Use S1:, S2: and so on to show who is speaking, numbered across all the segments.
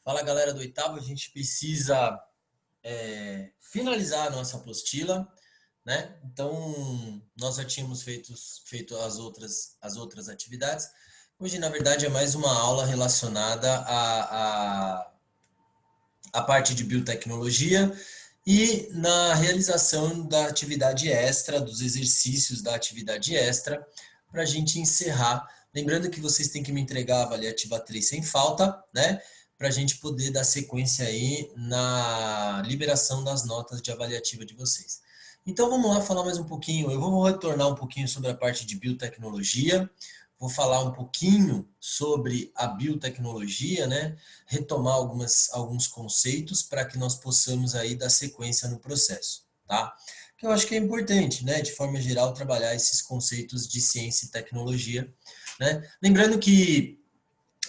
S1: Fala, galera do oitavo, a gente precisa finalizar a nossa apostila, né? Então, nós já tínhamos feito as outras atividades. Hoje, na verdade, é mais uma aula relacionada à parte de biotecnologia e na realização da atividade extra, dos exercícios da atividade extra, para a gente encerrar. Lembrando que vocês têm que me entregar a avaliativa 3 sem falta, né? Para a gente poder dar sequência aí na liberação das notas de avaliativa de vocês. Então vamos lá falar mais um pouquinho, eu vou retornar um pouquinho sobre a parte de biotecnologia, vou falar um pouquinho sobre a biotecnologia, né? Retomar alguns conceitos para que nós possamos aí dar sequência no processo, tá? Que eu acho que é importante, né? De forma geral, trabalhar esses conceitos de ciência e tecnologia, né? Lembrando que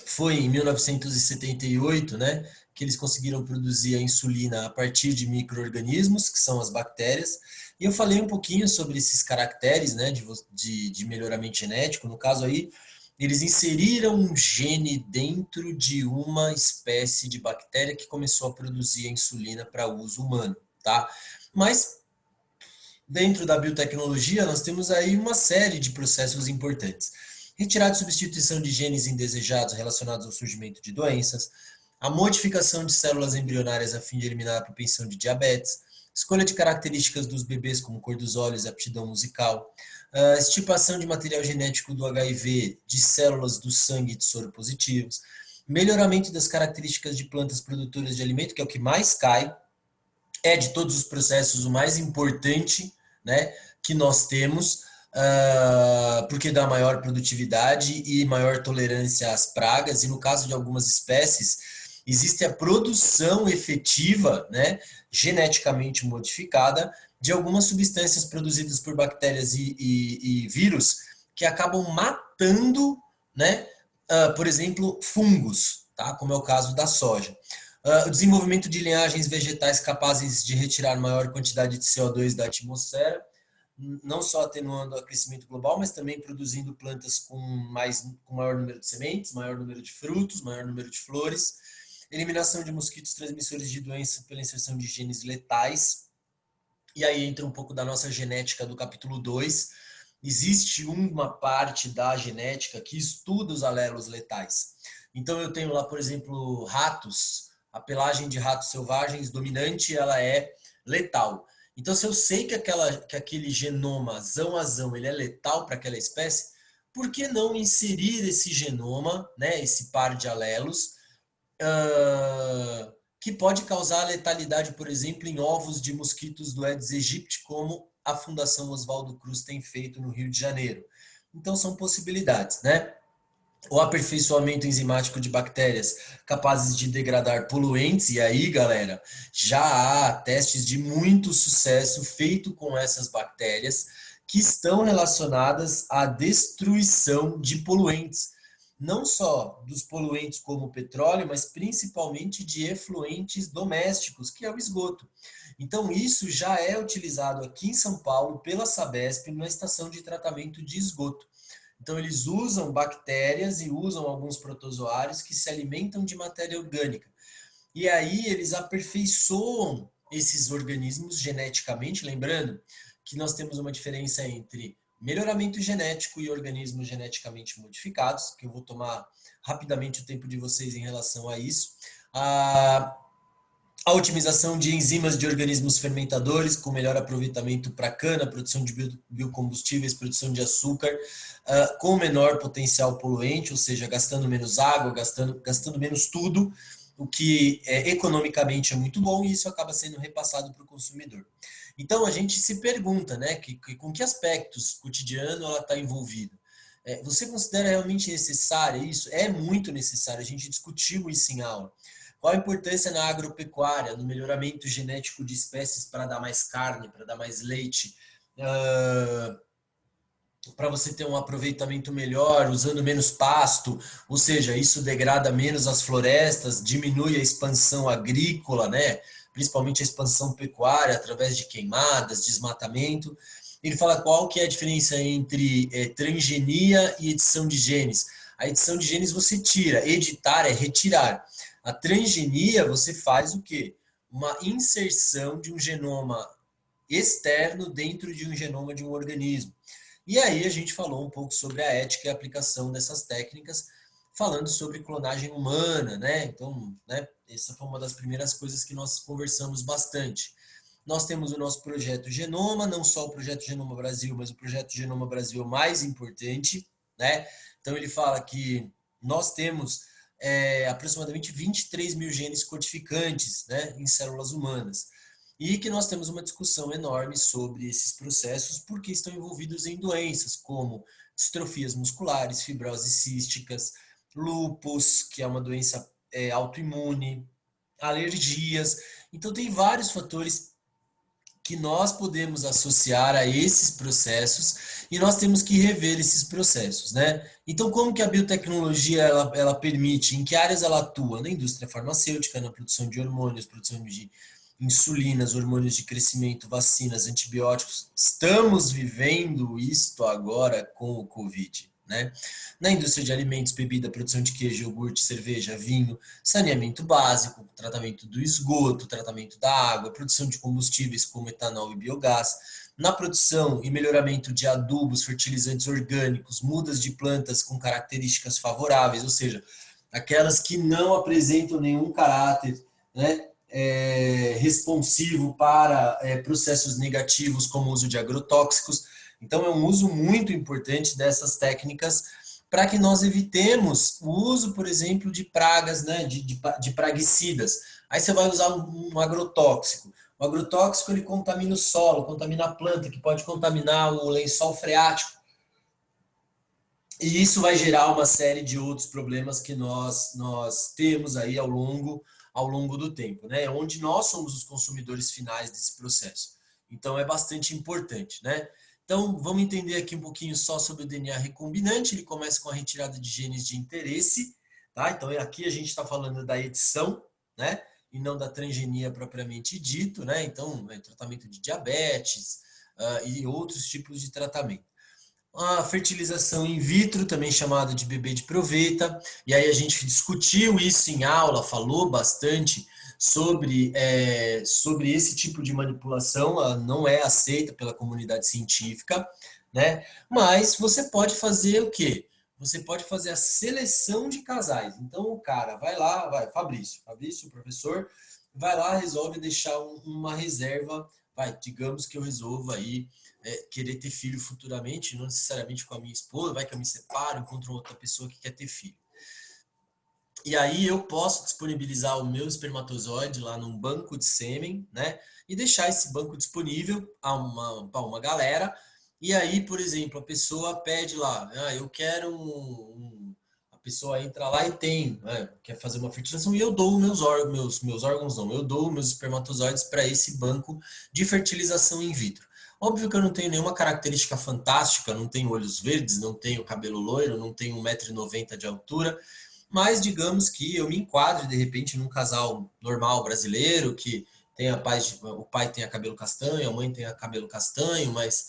S1: foi em 1978, né, que eles conseguiram produzir a insulina a partir de micro-organismos, que são as bactérias, e eu falei um pouquinho sobre esses caracteres, né, de melhoramento genético. No caso aí, eles inseriram um gene dentro de uma espécie de bactéria que começou a produzir a insulina para uso humano, tá? Mas dentro da biotecnologia, nós temos aí uma série de processos importantes. Retirada e substituição de genes indesejados relacionados ao surgimento de doenças, a modificação de células embrionárias a fim de eliminar a propensão de diabetes, escolha de características dos bebês como cor dos olhos e aptidão musical, a estipação de material genético do HIV, de células do sangue e de soro positivos, melhoramento das características de plantas produtoras de alimento, que é o que mais cai, é de todos os processos o mais importante, né, que nós temos, porque dá maior produtividade e maior tolerância às pragas, e no caso de algumas espécies, existe a produção efetiva, né, geneticamente modificada, de algumas substâncias produzidas por bactérias e vírus que acabam matando, né, por exemplo, fungos, tá, como é o caso da soja. O desenvolvimento de linhagens vegetais capazes de retirar maior quantidade de CO2 da atmosfera, não só atenuando o aquecimento global, mas também produzindo plantas com maior número de sementes, maior número de frutos, maior número de flores, eliminação de mosquitos transmissores de doença pela inserção de genes letais, e aí entra um pouco da nossa genética do capítulo 2, existe uma parte da genética que estuda os alelos letais. Então eu tenho lá, por exemplo, ratos, a pelagem de ratos selvagens dominante, ela é letal. Então, se eu sei que aquele genoma zão a zão ele é letal para aquela espécie, por que não inserir esse genoma, né, esse par de alelos, que pode causar letalidade, por exemplo, em ovos de mosquitos do Aedes aegypti, como a Fundação Oswaldo Cruz tem feito no Rio de Janeiro. Então, são possibilidades, né? O aperfeiçoamento enzimático de bactérias capazes de degradar poluentes, e aí, galera, já há testes de muito sucesso feito com essas bactérias que estão relacionadas à destruição de poluentes, não só dos poluentes como o petróleo, mas principalmente de efluentes domésticos, que é o esgoto. Então, isso já é utilizado aqui em São Paulo pela Sabesp na estação de tratamento de esgoto. Então, eles usam bactérias e usam alguns protozoários que se alimentam de matéria orgânica. E aí, eles aperfeiçoam esses organismos geneticamente, lembrando que nós temos uma diferença entre melhoramento genético e organismos geneticamente modificados, que eu vou tomar rapidamente o tempo de vocês em relação a isso. A otimização de enzimas de organismos fermentadores, com melhor aproveitamento para cana, produção de biocombustíveis, produção de açúcar, com menor potencial poluente, ou seja, gastando menos água, gastando menos tudo, o que economicamente é muito bom, e isso acaba sendo repassado para o consumidor. Então, a gente se pergunta, né, com que aspectos cotidiano ela está envolvida. Você considera realmente necessário isso? É muito necessário, a gente discutiu isso em aula. Qual a importância na agropecuária, no melhoramento genético de espécies para dar mais carne, para dar mais leite, para você ter um aproveitamento melhor, usando menos pasto, ou seja, isso degrada menos as florestas, diminui a expansão agrícola, né? Principalmente a expansão pecuária, através de queimadas, desmatamento. Ele fala qual que é a diferença entre transgenia e edição de genes. A edição de genes você tira, editar é retirar. A transgenia, você faz o quê? Uma inserção de um genoma externo dentro de um genoma de um organismo. E aí a gente falou um pouco sobre a ética e a aplicação dessas técnicas, falando sobre clonagem humana, né? Então, né, essa foi uma das primeiras coisas que nós conversamos bastante. Nós temos o nosso projeto Genoma, não só o projeto Genoma Brasil, mas o projeto Genoma Brasil é o mais importante, né? Então ele fala que nós temos aproximadamente 23 mil genes codificantes, né, em células humanas. E que nós temos uma discussão enorme sobre esses processos, porque estão envolvidos em doenças como distrofias musculares, fibroses císticas, lúpus, que é uma doença autoimune, alergias. Então, tem vários fatores que nós podemos associar a esses processos e nós temos que rever esses processos, né? Então, como que a biotecnologia ela permite, em que áreas ela atua? Na indústria farmacêutica, na produção de hormônios, produção de insulinas, hormônios de crescimento, vacinas, antibióticos. Estamos vivendo isto agora com o Covid, né? Na indústria de alimentos, bebida, produção de queijo, iogurte, cerveja, vinho, saneamento básico, tratamento do esgoto, tratamento da água, produção de combustíveis como etanol e biogás, na produção e melhoramento de adubos, fertilizantes orgânicos, mudas de plantas com características favoráveis, ou seja, aquelas que não apresentam nenhum caráter, né, responsivo para processos negativos, como o uso de agrotóxicos. Então, é um uso muito importante dessas técnicas para que nós evitemos o uso, por exemplo, de pragas, né, de praguicidas. Aí você vai usar um agrotóxico. O agrotóxico ele contamina o solo, contamina a planta, que pode contaminar o lençol freático. E isso vai gerar uma série de outros problemas que nós temos aí ao longo do tempo, né? Onde nós somos os consumidores finais desse processo. Então, é bastante importante, né? Então, vamos entender aqui um pouquinho só sobre o DNA recombinante. Ele começa com a retirada de genes de interesse, tá? Então, aqui a gente está falando da edição, né? E não da transgenia propriamente dito, né? Então, tratamento de diabetes e outros tipos de tratamento. A fertilização in vitro, também chamada de bebê de proveta, e aí a gente discutiu isso em aula, falou bastante sobre esse tipo de manipulação, ela não é aceita pela comunidade científica, né? Mas você pode fazer o quê? Você pode fazer a seleção de casais. Então o cara vai lá, Fabrício, o professor, vai lá, resolve deixar uma reserva, digamos que eu resolva aí querer ter filho futuramente, não necessariamente com a minha esposa, vai que eu me separo, encontro outra pessoa que quer ter filho. E aí eu posso disponibilizar o meu espermatozoide lá num banco de sêmen, né? E deixar esse banco disponível a uma galera. E aí, por exemplo, a pessoa pede lá, eu quero a pessoa entra lá e tem, né, quer fazer uma fertilização e eu dou meus órgãos não, eu dou meus espermatozoides para esse banco de fertilização in vitro. Óbvio que eu não tenho nenhuma característica fantástica, não tenho olhos verdes, não tenho cabelo loiro, não tenho 1,90 m de altura, mas digamos que eu me enquadre de repente num casal normal brasileiro que tem o pai tenha cabelo castanho, a mãe tenha cabelo castanho, mas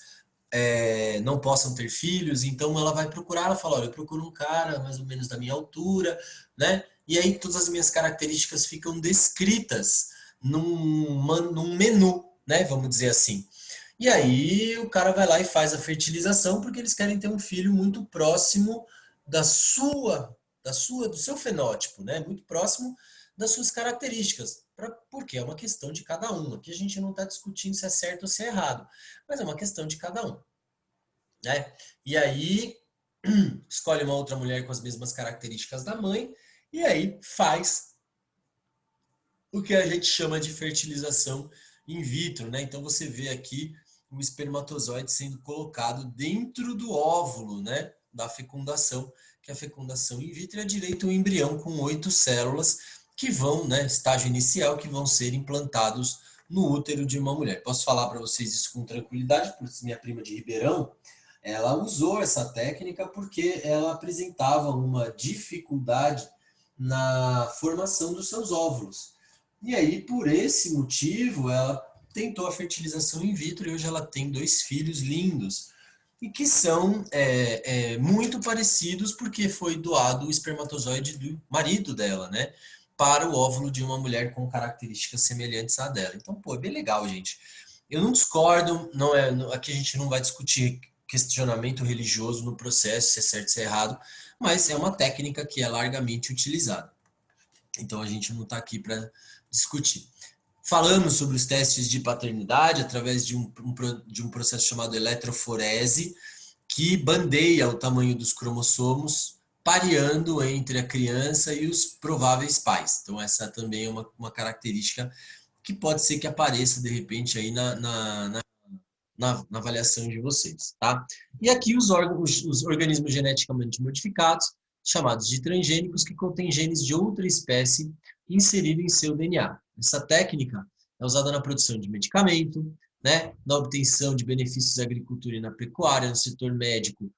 S1: não possam ter filhos, então ela vai procurar, ela fala, olha, eu procuro um cara mais ou menos da minha altura, né? E aí todas as minhas características ficam descritas num menu, né? Vamos dizer assim. E aí o cara vai lá e faz a fertilização porque eles querem ter um filho muito próximo da do seu fenótipo, né? Muito próximo das suas características, porque é uma questão de cada um. Aqui a gente não está discutindo se é certo ou se é errado, mas é uma questão de cada um, né? E aí escolhe uma outra mulher com as mesmas características da mãe e aí faz o que a gente chama de fertilização in vitro, né? Então você vê aqui o espermatozoide sendo colocado dentro do óvulo, né? Da fecundação, que é a fecundação in vitro é direito um embrião com 8 células que vão, né? Estágio inicial, que vão ser implantados no útero de uma mulher. Posso falar para vocês isso com tranquilidade, porque minha prima de Ribeirão, ela usou essa técnica porque ela apresentava uma dificuldade na formação dos seus óvulos. E aí, por esse motivo, ela tentou a fertilização in vitro e hoje ela tem 2 filhos lindos e que são muito parecidos porque foi doado o espermatozoide do marido dela, né? para o óvulo de uma mulher com características semelhantes à dela. Então, pô, é bem legal, gente. Eu não discordo, aqui a gente não vai discutir questionamento religioso no processo, se é certo, se é errado, mas é uma técnica que é largamente utilizada. Então, a gente não está aqui para discutir. Falamos sobre os testes de paternidade através de um processo chamado eletroforese, que bandeia o tamanho dos cromossomos, pareando entre a criança e os prováveis pais. Então, essa também é uma característica que pode ser que apareça, de repente, aí na avaliação de vocês, tá? E aqui os organismos geneticamente modificados, chamados de transgênicos, que contêm genes de outra espécie inseridos em seu DNA. Essa técnica é usada na produção de medicamento, né, na obtenção de benefícios da agricultura e na pecuária, no setor médico.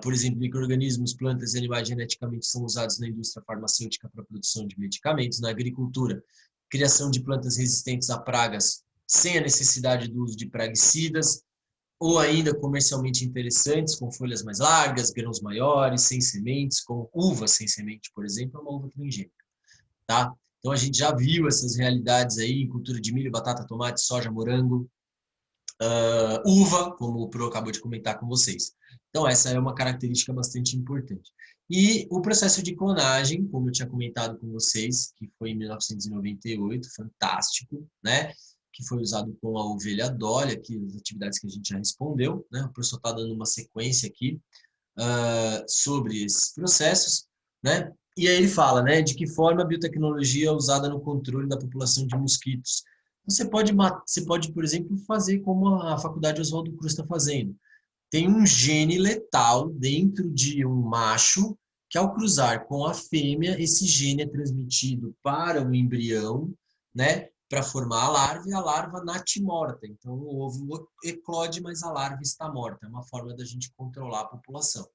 S1: Por exemplo, micro-organismos, plantas e animais geneticamente são usados na indústria farmacêutica para a produção de medicamentos, na agricultura, criação de plantas resistentes a pragas sem a necessidade do uso de praguicidas, ou ainda comercialmente interessantes, com folhas mais largas, grãos maiores, sem sementes, como uva sem semente, por exemplo, é uma uva transgênica, tá? Então a gente já viu essas realidades aí em cultura de milho, batata, tomate, soja, morango, uva, como o Pro acabou de comentar com vocês. Então essa é uma característica bastante importante. E o processo de clonagem, como eu tinha comentado com vocês, que foi em 1998, fantástico, né? Que foi usado com a ovelha Dolly, aqui as atividades que a gente já respondeu, né? O professor está dando uma sequência aqui sobre esses processos, né? E aí ele fala, né, de que forma a biotecnologia é usada no controle da população de mosquitos. Você pode, por exemplo, fazer como a Faculdade Oswaldo Cruz está fazendo. Tem um gene letal dentro de um macho que, ao cruzar com a fêmea, esse gene é transmitido para o embrião, né, para formar a larva, e a larva nasce morta. Então, o ovo eclode, mas a larva está morta. É uma forma da gente controlar a população.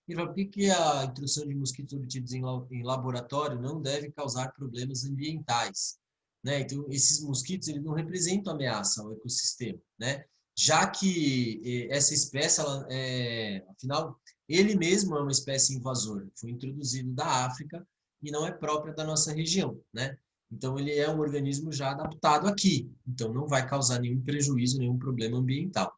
S1: E por que a introdução de mosquitos obtidos em laboratório não deve causar problemas ambientais? Né? Então, esses mosquitos eles não representam ameaça ao ecossistema, né? Já que essa espécie, afinal, ele mesmo é uma espécie invasora, foi introduzido da África e não é própria da nossa região, né? Então, ele é um organismo já adaptado aqui, então não vai causar nenhum prejuízo, nenhum problema ambiental.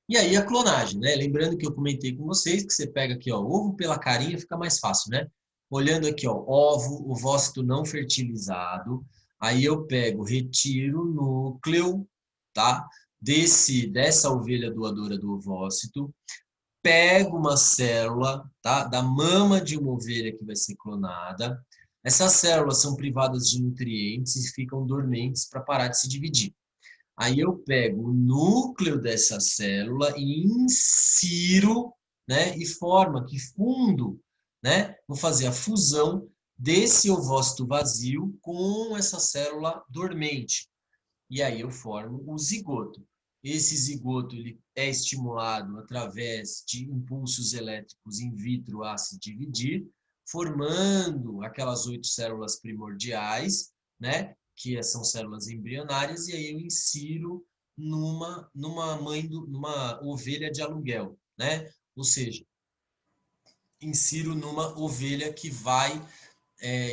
S1: E aí a clonagem, né? Lembrando que eu comentei com vocês que você pega aqui, ó, ovo pela carinha fica mais fácil, né? Olhando aqui, ó, ovo, ovócito não fertilizado. Aí eu pego, retiro o núcleo, tá? Dessa ovelha doadora do ovócito, pego uma célula, tá? Da mama de uma ovelha que vai ser clonada. Essas células são privadas de nutrientes e ficam dormentes para parar de se dividir. Aí eu pego o núcleo dessa célula e insiro, né, e forma que fundo, né, vou fazer a fusão desse ovócito vazio com essa célula dormente. E aí eu formo o zigoto. Esse zigoto ele é estimulado através de impulsos elétricos in vitro a se dividir, formando aquelas 8 células primordiais, né? Que são células embrionárias, e aí eu insiro numa ovelha de aluguel, né? Ou seja, insiro numa ovelha que vai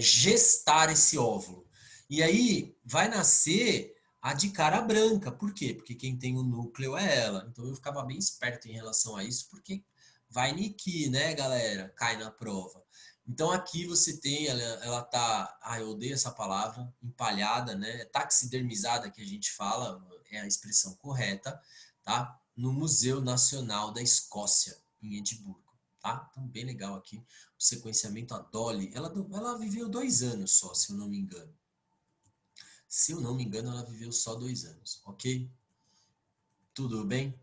S1: gestar esse óvulo. E aí vai nascer a de cara branca. Por quê? Porque quem tem o núcleo é ela. Então eu ficava bem esperto em relação a isso, porque vai niqui, né, galera? Cai na prova. Então aqui você tem, ela tá, eu odeio essa palavra, empalhada, né? Taxidermizada que a gente fala, é a expressão correta, tá? No Museu Nacional da Escócia, em Edimburgo, tá? Então bem legal aqui o sequenciamento. A Dolly, ela viveu 2 anos só, se eu não me engano. Se eu não me engano, ela viveu só 2 anos, ok? Tudo bem?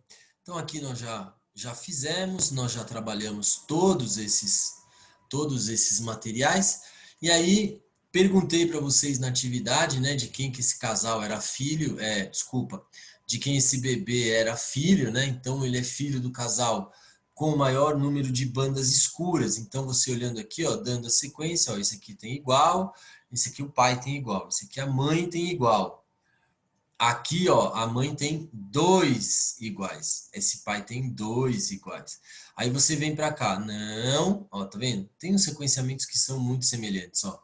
S1: Então aqui nós já fizemos, nós já trabalhamos todos esses materiais. E aí perguntei para vocês na atividade, né, de quem que esse casal era filho, de quem esse bebê era filho, né? Então ele é filho do casal com o maior número de bandas escuras. Então você olhando aqui, ó, dando a sequência, ó, esse aqui tem igual, esse aqui o pai tem igual, esse aqui a mãe tem igual. Aqui, ó, a mãe tem 2 iguais. Esse pai tem 2 iguais. Aí você vem para cá. Não, ó, tá vendo? Tem uns sequenciamentos que são muito semelhantes, ó.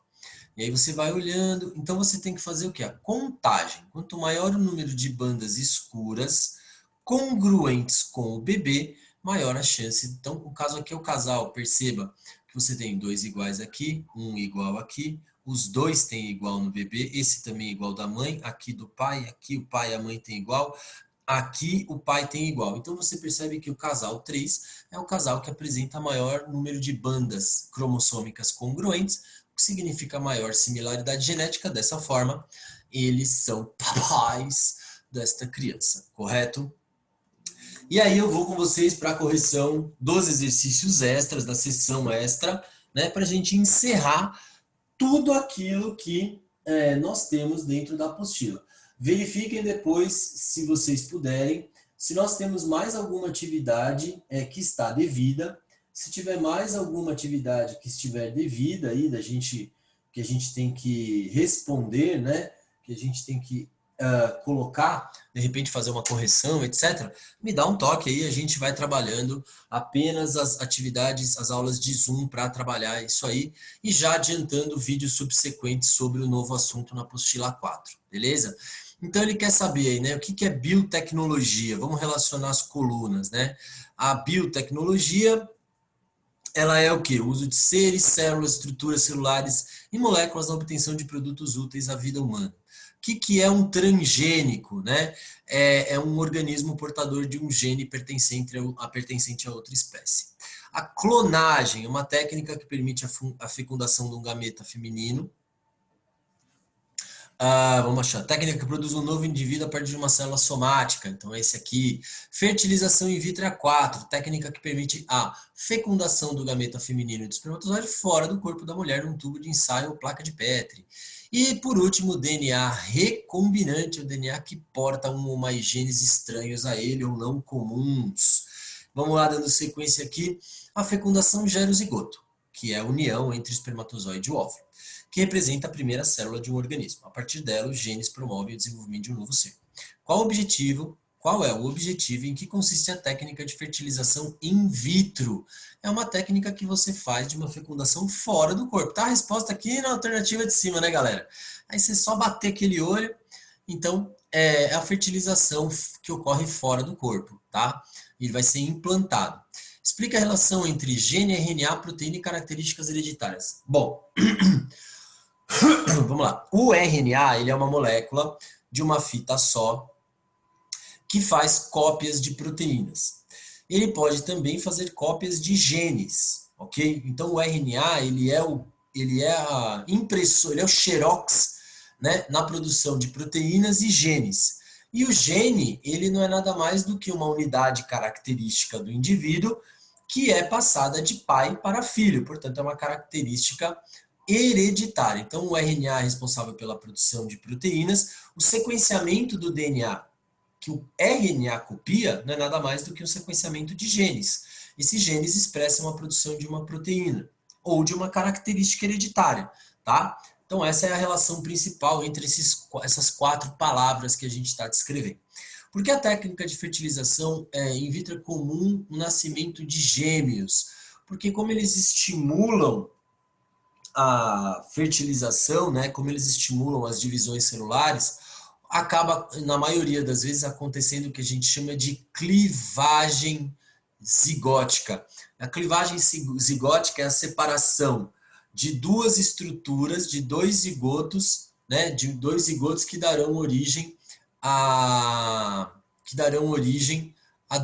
S1: E aí você vai olhando, então você tem que fazer o quê? A contagem. Quanto maior o número de bandas escuras congruentes com o bebê, maior a chance. Então, o caso aqui é o casal, perceba que você tem dois iguais aqui, um igual aqui, os dois têm igual no bebê, esse também é igual da mãe, aqui do pai, aqui o pai e a mãe tem igual, aqui o pai tem igual. Então você percebe que o casal 3 é o casal que apresenta maior número de bandas cromossômicas congruentes, o que significa maior similaridade genética. Dessa forma, eles são papais desta criança, correto? E aí eu vou com vocês para a correção dos exercícios extras, da sessão extra, né, para a gente encerrar tudo aquilo que nós temos dentro da apostila. Verifiquem depois, se vocês puderem, se nós temos mais alguma atividade que está devida. Se tiver mais alguma atividade que estiver devida aí, que a gente tem que responder, né? Que a gente tem que colocar, de repente fazer uma correção, etc., me dá um toque aí, a gente vai trabalhando apenas as atividades, as aulas de Zoom para trabalhar isso aí, e já adiantando vídeos subsequentes sobre o novo assunto na apostila 4, beleza? Então ele quer saber aí, né, o que é biotecnologia? Vamos relacionar as colunas, né? A biotecnologia, ela é o quê? O uso de seres, células, estruturas celulares e moléculas na obtenção de produtos úteis à vida humana. O que é um transgênico, né? É um organismo portador de um gene pertencente a outra espécie. A clonagem é uma técnica que permite a fecundação de um gameta feminino. Vamos achar. Técnica que produz um novo indivíduo a partir de uma célula somática. Então, é esse aqui. Fertilização in vitro A4. Técnica que permite a fecundação do gameta feminino e do espermatozoide fora do corpo da mulher num tubo de ensaio ou placa de Petri. E, por último, DNA recombinante, o DNA que porta um ou mais genes estranhos a ele ou não comuns. Vamos lá, dando sequência aqui. A fecundação gera o zigoto, que é a união entre o espermatozoide e o óvulo, que representa a primeira célula de um organismo. A partir dela, os genes promovem o desenvolvimento de um novo ser. Qual é o objetivo e em que consiste a técnica de fertilização in vitro? É uma técnica que você faz de uma fecundação fora do corpo. Tá a resposta aqui na alternativa de cima, né, galera? Aí você só bater aquele olho. Então, é a fertilização que ocorre fora do corpo, tá? Ele vai ser implantado. Explica a relação entre gene, RNA, proteína e características hereditárias. Bom, vamos lá. O RNA, ele é uma molécula de uma fita só que faz cópias de proteínas. Ele pode também fazer cópias de genes, ok? Então o RNA, ele é a impressora, ele é o xerox, né, na produção de proteínas e genes. E o gene, ele não é nada mais do que uma unidade característica do indivíduo que é passada de pai para filho, portanto é uma característica hereditária. Então, o RNA é responsável pela produção de proteínas, o sequenciamento do DNA que o RNA copia não é nada mais do que um sequenciamento de genes. Esses genes expressam a produção de uma proteína ou de uma característica hereditária, tá? Então, essa é a relação principal entre essas 4 palavras que a gente está descrevendo. Por que a técnica de fertilização in vitro é comum no nascimento de gêmeos? Porque como eles estimulam a fertilização, né, como eles estimulam as divisões celulares, acaba, na maioria das vezes, acontecendo o que a gente chama de clivagem zigótica. A clivagem zigótica é a separação de duas estruturas, de dois zigotos, né, de dois zigotos que darão origem a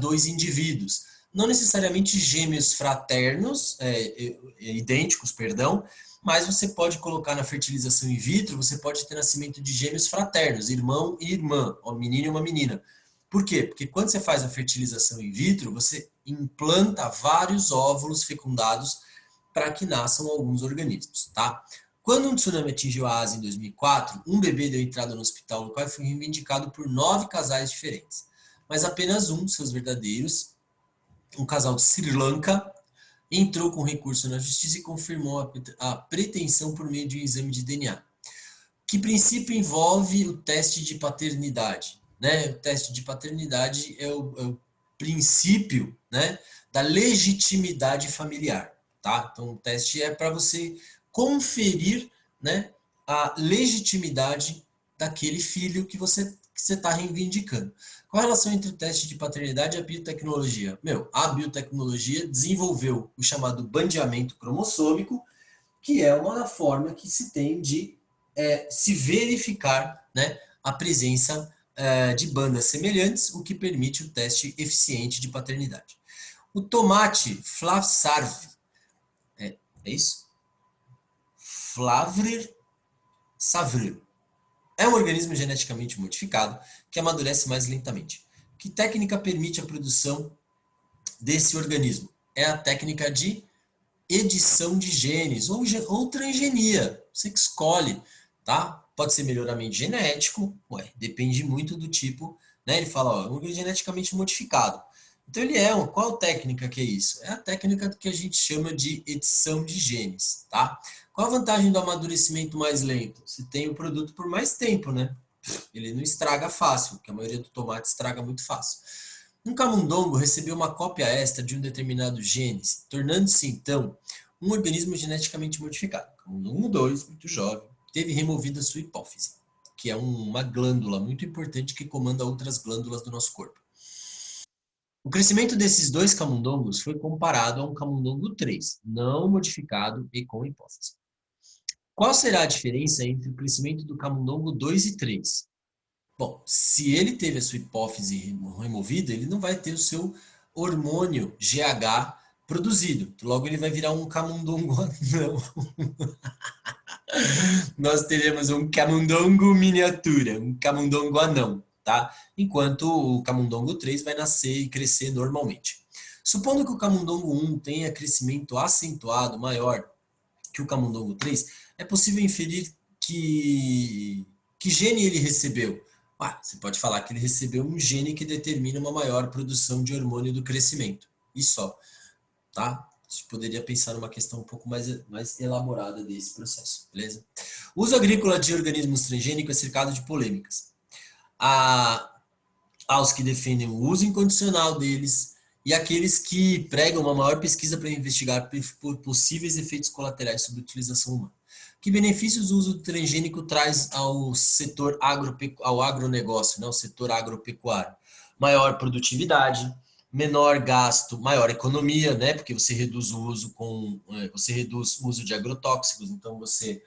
S1: dois indivíduos. Não necessariamente gêmeos fraternos, idênticos, perdão, mas você pode colocar na fertilização in vitro, você pode ter nascimento de gêmeos fraternos, irmão e irmã, um menino e uma menina. Por quê? Porque quando você faz a fertilização in vitro, você implanta vários óvulos fecundados para que nasçam alguns organismos, tá? Quando um tsunami atingiu a Ásia em 2004, um bebê deu entrada no hospital local e foi reivindicado por 9 casais diferentes. Mas apenas um, seus verdadeiros, um casal de Sri Lanka, entrou com recurso na justiça e confirmou a pretensão por meio de um exame de DNA. Que princípio envolve o teste de paternidade? Né? O teste de paternidade é o princípio, né, da legitimidade familiar. Tá? Então, o teste é para você conferir, né, a legitimidade daquele filho que você está reivindicando. Qual a relação entre o teste de paternidade e a biotecnologia? A biotecnologia desenvolveu o chamado bandeamento cromossômico, que é uma forma que se tem de se verificar, né, a presença de bandas semelhantes, o que permite o teste eficiente de paternidade. O tomate Flavsarv, é isso? Flavrir Savrir. É um organismo geneticamente modificado que amadurece mais lentamente. Que técnica permite a produção desse organismo? É a técnica de edição de genes ou transgenia. Você que escolhe, tá? Pode ser melhoramento genético, depende muito do tipo, né? Ele fala, ó, é um organismo geneticamente modificado. Então ele qual técnica que é isso? É a técnica que a gente chama de edição de genes, tá? Qual a vantagem do amadurecimento mais lento? Você tem o produto por mais tempo, né? Ele não estraga fácil, porque a maioria do tomate estraga muito fácil. Um camundongo recebeu uma cópia extra de um determinado gene, tornando-se então um organismo geneticamente modificado. Camundongo 2, muito jovem, teve removida sua hipófise, que é uma glândula muito importante que comanda outras glândulas do nosso corpo. O crescimento desses dois camundongos foi comparado a um camundongo 3, não modificado e com hipófise. Qual será a diferença entre o crescimento do camundongo 2 e 3? Bom, se ele teve a sua hipófise removida, ele não vai ter o seu hormônio GH produzido. Logo, ele vai virar um camundongo anão. Nós teremos um camundongo miniatura, um camundongo anão, tá? Enquanto o camundongo 3 vai nascer e crescer normalmente. Supondo que o camundongo 1 tenha crescimento acentuado maior que o camundongo 3, é possível inferir que gene ele recebeu. Você pode falar que ele recebeu um gene que determina uma maior produção de hormônio do crescimento. E só, tá? A gente poderia pensar numa questão um pouco mais elaborada desse processo, beleza? O uso agrícola de organismos transgênicos é cercado de polêmicas. Há os que defendem o uso incondicional deles e aqueles que pregam uma maior pesquisa para investigar por possíveis efeitos colaterais sobre a utilização humana. Que benefícios o uso do transgênico traz ao setor ao agronegócio, né, ao setor agropecuário? Maior produtividade, menor gasto, maior economia, né, porque você reduz o uso de agrotóxicos, então você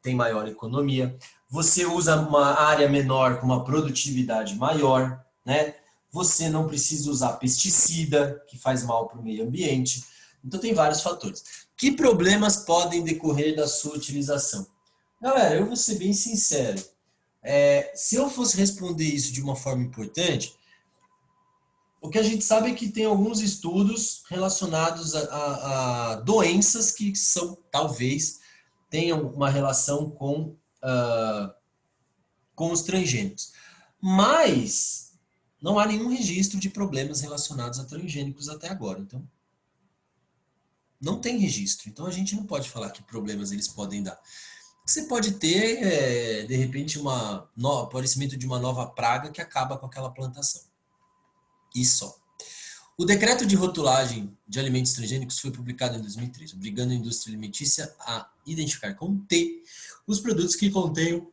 S1: tem maior economia. Você usa uma área menor com uma produtividade maior, né? Você não precisa usar pesticida, que faz mal para o meio ambiente. Então, tem vários fatores. Que problemas podem decorrer da sua utilização? Galera, eu vou ser bem sincero. Se eu fosse responder isso de uma forma importante, o que a gente sabe é que tem alguns estudos relacionados a doenças que são, talvez, tenham uma relação com os transgênicos. Mas não há nenhum registro de problemas relacionados a transgênicos até agora. Então, não tem registro. Então, a gente não pode falar que problemas eles podem dar. Você pode ter, de repente, aparecimento de uma nova praga que acaba com aquela plantação. E só. O decreto de rotulagem de alimentos transgênicos foi publicado em 2003, obrigando a indústria alimentícia a identificar com T os produtos que contenham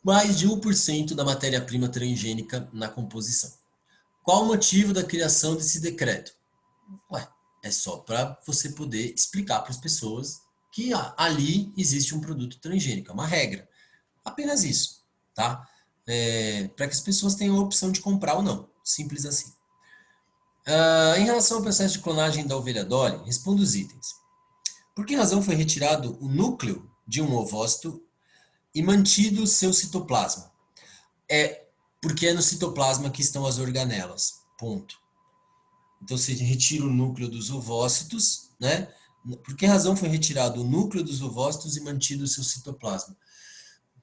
S1: mais de 1% da matéria-prima transgênica na composição. Qual o motivo da criação desse decreto? É só para você poder explicar para as pessoas que ali existe um produto transgênico, é uma regra. Apenas isso, tá? Para que as pessoas tenham a opção de comprar ou não. Simples assim. Em relação ao processo de clonagem da ovelha Dolly, responda os itens. Por que razão foi retirado o núcleo de um ovócito e mantido seu citoplasma? Porque é no citoplasma que estão as organelas. Ponto. Então você retira o núcleo dos ovócitos, né? Por que razão foi retirado o núcleo dos ovócitos e mantido o seu citoplasma?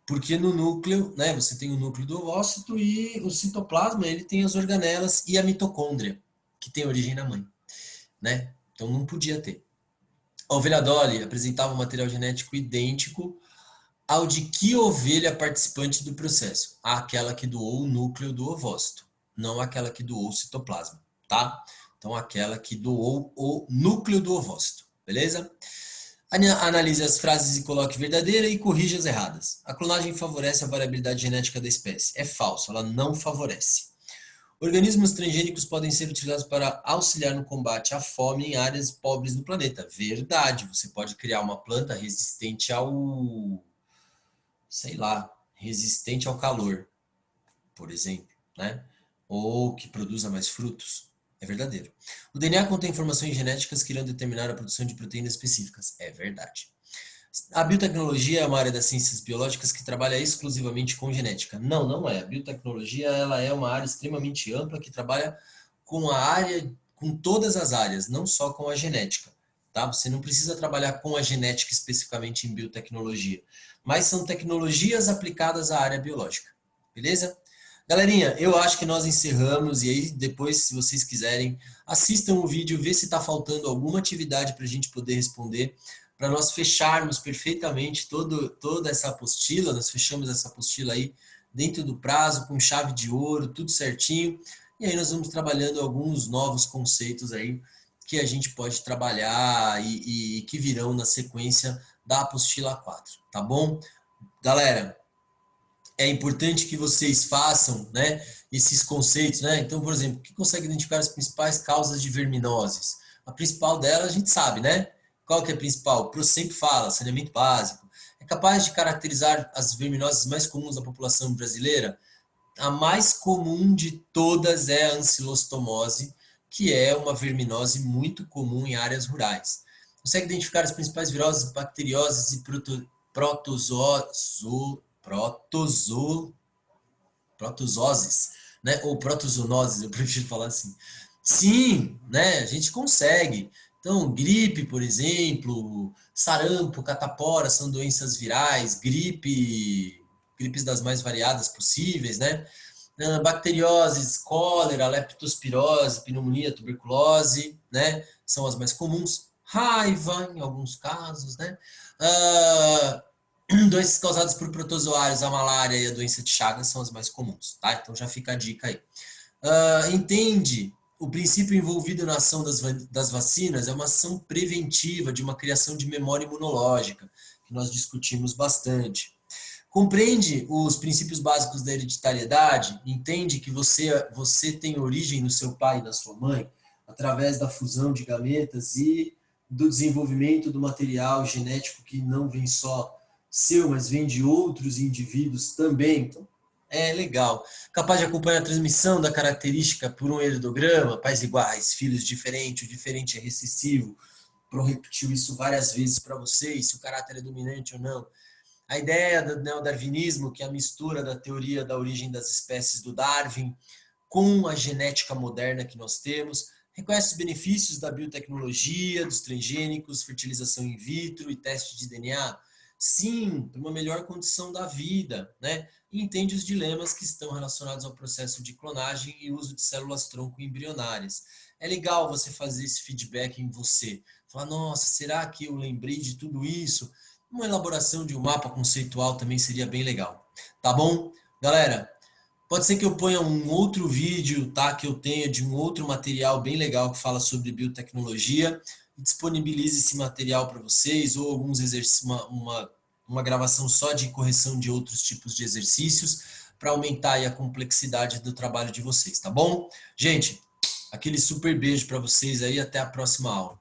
S1: Porque no núcleo, né, você tem o núcleo do ovócito e o citoplasma, ele tem as organelas e a mitocôndria, que tem origem na mãe, né? Então não podia ter. A ovelha Dolly apresentava um material genético idêntico ao de que ovelha participante do processo? Aquela que doou o núcleo do ovócito, não aquela que doou o citoplasma, tá? Então, aquela que doou o núcleo do ovócito, beleza? Analise as frases e coloque verdadeira e corrija as erradas. A clonagem favorece a variabilidade genética da espécie. É falso, ela não favorece. Organismos transgênicos podem ser utilizados para auxiliar no combate à fome em áreas pobres do planeta. Verdade, você pode criar uma planta resistente ao, sei lá, resistente ao calor, por exemplo, né? Ou que produza mais frutos. É verdadeiro. O DNA contém informações genéticas que irão determinar a produção de proteínas específicas. É verdade. A biotecnologia é uma área das ciências biológicas que trabalha exclusivamente com genética. Não, não é. A biotecnologia ela é uma área extremamente ampla que trabalha com a área, com todas as áreas, não só com a genética. Tá? Você não precisa trabalhar com a genética especificamente em biotecnologia, mas são tecnologias aplicadas à área biológica. Beleza? Galerinha, eu acho que nós encerramos e aí depois, se vocês quiserem, assistam o vídeo, vê se está faltando alguma atividade para a gente poder responder, para nós fecharmos perfeitamente toda essa apostila. Nós fechamos essa apostila aí dentro do prazo, com chave de ouro, tudo certinho. E aí nós vamos trabalhando alguns novos conceitos aí que a gente pode trabalhar e que virão na sequência da apostila 4, tá bom? Galera, é importante que vocês façam, né, esses conceitos, né? Então, por exemplo, que consegue identificar as principais causas de verminoses? A principal dela a gente sabe, né? Qual que é a principal? O Pro sempre fala, saneamento básico. É capaz de caracterizar as verminoses mais comuns da população brasileira? A mais comum de todas é a ancilostomose, que é uma verminose muito comum em áreas rurais. Consegue identificar as principais viroses, bacterioses e protozooses, né? Ou protozoonoses, eu prefiro falar assim. Sim, né? A gente consegue. Então, gripe, por exemplo, sarampo, catapora são doenças virais, gripes das mais variadas possíveis, né? Bacterioses, cólera, leptospirose, pneumonia, tuberculose, né? São as mais comuns. Raiva, em alguns casos, né? Doenças causadas por protozoários, a malária e a doença de Chagas são as mais comuns, tá? Então já fica a dica aí. Entende o princípio envolvido na ação das vacinas é uma ação preventiva de uma criação de memória imunológica, que nós discutimos bastante. Compreende os princípios básicos da hereditariedade? Entende que você tem origem no seu pai e na sua mãe, através da fusão de gametas e do desenvolvimento do material genético que não vem só seu, mas vem de outros indivíduos também. Então, é legal. Capaz de acompanhar a transmissão da característica por um heredograma, pais iguais, filhos diferentes, o diferente é recessivo. Pro repetiu isso várias vezes para vocês, se o caráter é dominante ou não. A ideia do neodarwinismo, que é a mistura da teoria da origem das espécies do Darwin com a genética moderna que nós temos, reconhece os benefícios da biotecnologia, dos transgênicos, fertilização in vitro e teste de DNA. Sim, para uma melhor condição da vida, né? E entende os dilemas que estão relacionados ao processo de clonagem e uso de células-tronco embrionárias. É legal você fazer esse feedback em você. Falar, nossa, será que eu lembrei de tudo isso? Uma elaboração de um mapa conceitual também seria bem legal. Tá bom? Galera, pode ser que eu ponha um outro vídeo, tá? Que eu tenha de um outro material bem legal que fala sobre biotecnologia. Disponibilize esse material para vocês ou alguns exercícios, uma gravação só de correção de outros tipos de exercícios para aumentar aí a complexidade do trabalho de vocês, tá bom? Gente, aquele super beijo para vocês aí, até a próxima aula.